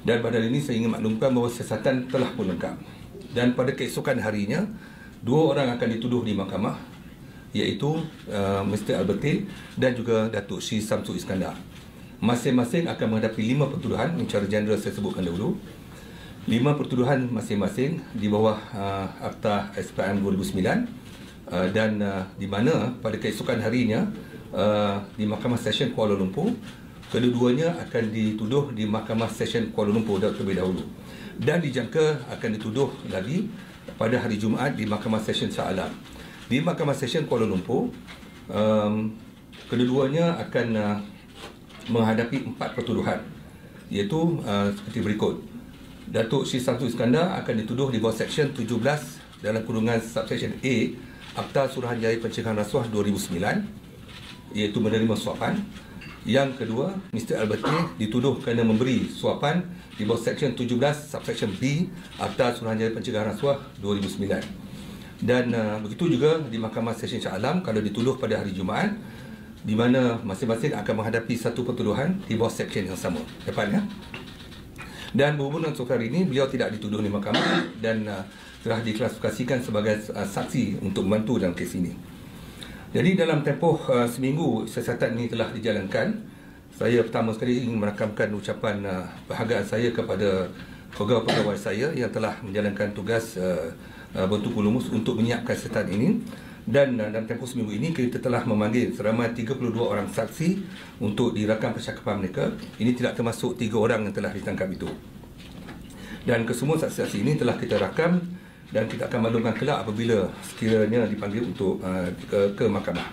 Dan pada hari ini saya ingin maklumkan bahawa siasatan telah pun lengkap. Dan pada keesokan harinya, 2 orang akan dituduh di mahkamah, iaitu Mr. Albertin dan juga Datuk Sri Samsul Iskandar. Masing-masing akan menghadapi 5 pertuduhan yang secara jeneral saya sebutkan dahulu. 5 pertuduhan masing-masing di bawah Akta SPM 2009 dan di mana pada keesokan harinya di Mahkamah Session Kuala Lumpur, kedua-duanya akan dituduh di Mahkamah Session Kuala Lumpur terlebih dahulu, dan dijangka akan dituduh lagi pada hari Jumaat di Mahkamah Session Shah Alam. Di Mahkamah Session Kuala Lumpur, kedua-duanya akan menghadapi 4 pertuduhan, iaitu seperti berikut. Datuk Sri Samsul Iskandar akan dituduh di bawah Seksyen 17 dalam kurungan Subsection A Akta Suruhanjaya Pencegahan Rasuah 2009, iaitu menerima suapan. Yang kedua, Mr. Albertin dituduh kerana memberi suapan di bawah Seksyen 17 Subsection B Akta Suruhanjaya Pencegahan Rasuah 2009. Dan begitu juga di Mahkamah Session Shah Alam kalau dituduh pada hari Jumaat, di mana masing-masing akan menghadapi 1 pertuduhan di bawah seksyen yang sama. Depannya. Dan berhubung dengan soal ini, beliau tidak dituduh di mahkamah dan telah diklasifikasikan sebagai saksi untuk membantu dalam kes ini. Jadi dalam tempoh seminggu siasatan ini telah dijalankan, saya pertama sekali ingin merakamkan ucapan penghargaan saya kepada pegawai-pegawai saya yang telah menjalankan tugas bertumpuk lumus untuk menyiapkan siasatan ini. Dan dalam tempoh seminggu ini kita telah memanggil seramai 32 orang saksi untuk dirakam percakapan mereka. Ini tidak termasuk 3 orang yang telah ditangkap itu. Dan kesemua saksi-saksi ini telah kita rakam dan kita akan maklumkan kelak apabila sekiranya dipanggil untuk ke mahkamah.